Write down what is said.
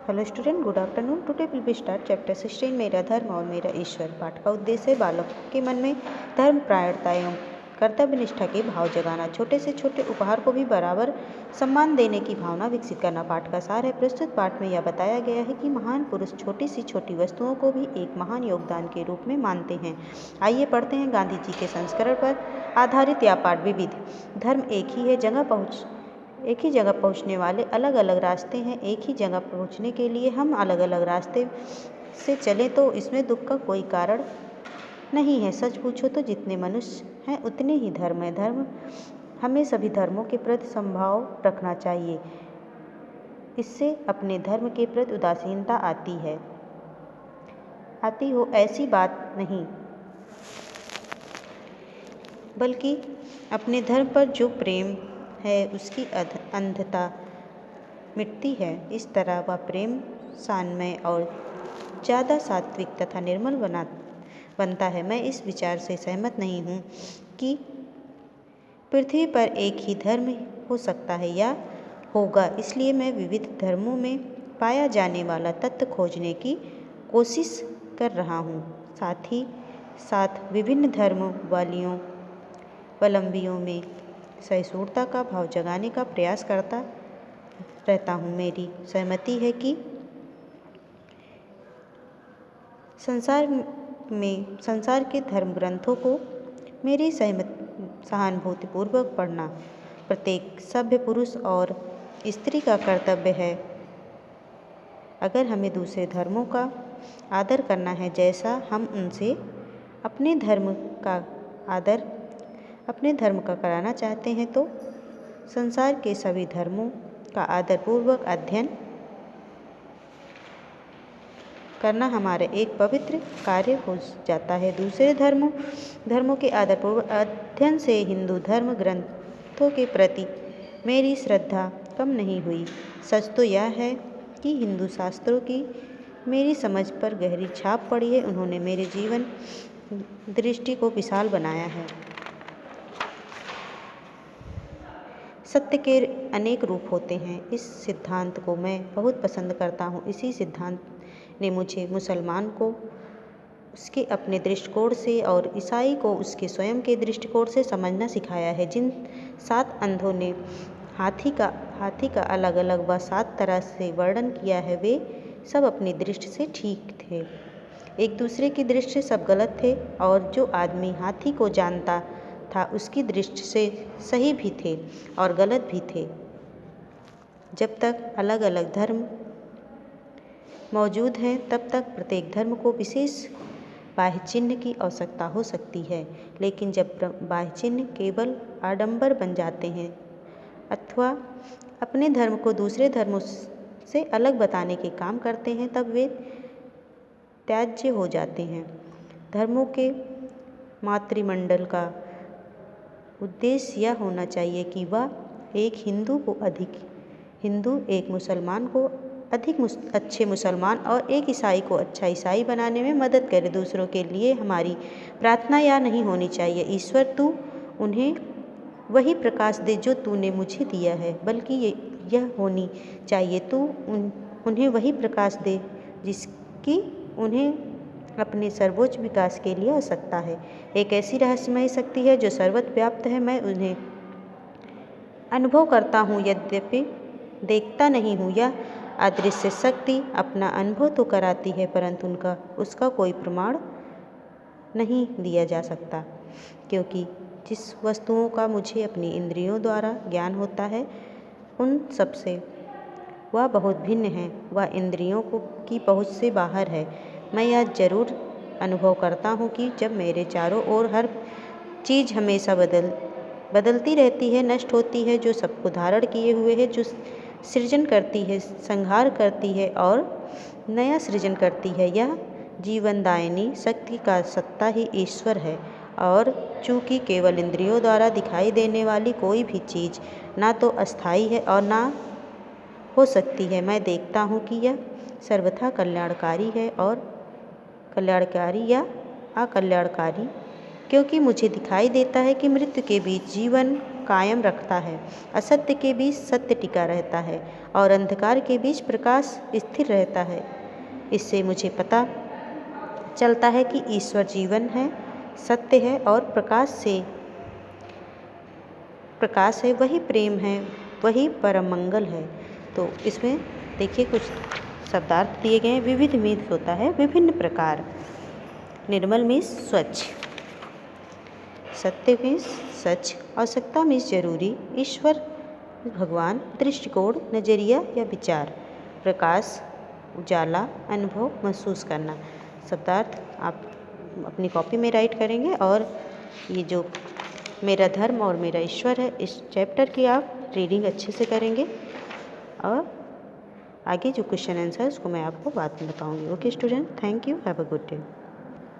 Hello student, good afternoon. Today will be start chapter 16 मेरा धर्म और मेरा ईश्वर। पाठ का उद्देश्य है बालकों के मन में धर्म, प्रायणता एवं कर्तव्य निष्ठा के भाव जगाना, छोटे से छोटे उपहार को भी बराबर सम्मान देने की भावना विकसित करना। पाठ का सार है। प्रस्तुत पाठ में यह बताया गया है कि महान पुरुष छोटी सी छोटी वस्तुओं को भी एक महान योगदान के रूप में मानते हैं। आइए पढ़ते हैं। गांधी जी के संस्करण पर आधारित यह पाठ। विविध धर्म एक ही जगह पहुंचने वाले अलग अलग रास्ते हैं। एक ही जगह पहुंचने के लिए हम अलग अलग रास्ते से चलें तो इसमें दुख का कोई कारण नहीं है। सच पूछो तो जितने मनुष्य हैं उतने ही धर्म है। हमें सभी धर्मों के प्रति समभाव रखना चाहिए। इससे अपने धर्म के प्रति उदासीनता आती हो ऐसी बात नहीं, बल्कि अपने धर्म पर जो प्रेम है उसकी अंधता मिटती है। इस तरह वह प्रेम शांतमय और ज़्यादा सात्विक तथा निर्मल बनता है। मैं इस विचार से सहमत नहीं हूँ कि पृथ्वी पर एक ही धर्म हो सकता है या होगा। इसलिए मैं विविध धर्मों में पाया जाने वाला तत्व खोजने की कोशिश कर रहा हूँ। साथ ही साथ विभिन्न धर्मावलंबियों में सहिष्णुता का भाव जगाने का प्रयास करता रहता हूँ। मेरी सहमति है कि संसार के धर्म ग्रंथों को मेरी सहानुभूतिपूर्वक पढ़ना प्रत्येक सभ्य पुरुष और स्त्री का कर्तव्य है। अगर हमें दूसरे धर्मों का आदर करना है जैसा हम उनसे अपने धर्म का कराना चाहते हैं, तो संसार के सभी धर्मों का आदरपूर्वक अध्ययन करना हमारा एक पवित्र कार्य हो जाता है। दूसरे धर्मों के आदरपूर्वक अध्ययन से हिंदू धर्म ग्रंथों के प्रति मेरी श्रद्धा कम नहीं हुई। सच तो यह है कि हिंदू शास्त्रों की मेरी समझ पर गहरी छाप पड़ी है। उन्होंने मेरे जीवन दृष्टि को विशाल बनाया है। सत्य के अनेक रूप होते हैं, इस सिद्धांत को मैं बहुत पसंद करता हूँ। इसी सिद्धांत ने मुझे मुसलमान को उसके अपने दृष्टिकोण से और ईसाई को उसके स्वयं के दृष्टिकोण से समझना सिखाया है। जिन 7 अंधों ने हाथी का अलग अलग व 7 तरह से वर्णन किया है, वे सब अपनी दृष्टि से ठीक थे, एक दूसरे की दृष्टि से सब गलत थे। और जो आदमी हाथी को जानता था उसकी दृष्टि से सही भी थे और गलत भी थे। जब तक अलग अलग धर्म मौजूद हैं तब तक प्रत्येक धर्म को विशेष बाह्य चिन्ह की आवश्यकता हो सकती है। लेकिन जब बाह्य चिन्ह केवल आडंबर बन जाते हैं अथवा अपने धर्म को दूसरे धर्मों से अलग बताने के काम करते हैं, तब वे त्याज्य हो जाते हैं। धर्मों के मातृमंडल का उद्देश्य यह होना चाहिए कि वह एक हिंदू को अधिक हिंदू, एक मुसलमान को अधिक अच्छे मुसलमान और एक ईसाई को अच्छा ईसाई बनाने में मदद करे। दूसरों के लिए हमारी प्रार्थना यह नहीं होनी चाहिए, ईश्वर तू उन्हें वही प्रकाश दे जो तूने मुझे दिया है, बल्कि यह होनी चाहिए तू उन्हें वही प्रकाश दे जिसकी उन्हें अपने सर्वोच्च विकास के लिए आवश्यकता है। एक ऐसी रहस्यमय शक्ति है जो सर्वत्र व्याप्त है। मैं उन्हें अनुभव करता हूँ, यद्यपि देखता नहीं हूँ। यह अदृश्य शक्ति अपना अनुभव तो कराती है, परंतु उसका कोई प्रमाण नहीं दिया जा सकता, क्योंकि जिस वस्तुओं का मुझे अपनी इंद्रियों द्वारा ज्ञान होता है उन सबसे वह बहुत भिन्न है। वह इंद्रियों की पहुँच से बाहर है। मैं यह जरूर अनुभव करता हूँ कि जब मेरे चारों ओर हर चीज़ हमेशा बदलती रहती है, नष्ट होती है, जो सबको धारण किए हुए है, जो सृजन करती है, संहार करती है और नया सृजन करती है, यह जीवनदायिनी शक्ति का सत्ता ही ईश्वर है। और चूँकि केवल इंद्रियों द्वारा दिखाई देने वाली कोई भी चीज़ ना तो अस्थायी है और ना हो सकती है, मैं देखता हूँ कि यह सर्वथा कल्याणकारी है और कल्याणकारी या अकल्याणकारी, क्योंकि मुझे दिखाई देता है कि मृत्यु के बीच जीवन कायम रखता है। असत्य के बीच सत्य टिका रहता है और अंधकार के बीच प्रकाश स्थिर रहता है। इससे मुझे पता चलता है कि ईश्वर जीवन है, सत्य है और प्रकाश है, वही प्रेम है, वही परम मंगल है। तो इसमें देखिए कुछ शब्दार्थ दिए गए हैं। विविध मीन्स होता है विभिन्न प्रकार। निर्मल मीन्स स्वच्छ, सत्य मीन्स सच, आवश्यकता मीन्स जरूरी, ईश्वर भगवान, दृष्टिकोण नजरिया या विचार, प्रकाश उजाला, अनुभव महसूस करना। शब्दार्थ आप अपनी कॉपी में राइट करेंगे और ये जो मेरा धर्म और मेरा ईश्वर है इस चैप्टर की आप रीडिंग अच्छे से करेंगे और आगे जो क्वेश्चन आंसर है उसको मैं आपको बाद में बताऊंगी। Okay student, thank you, have a good day.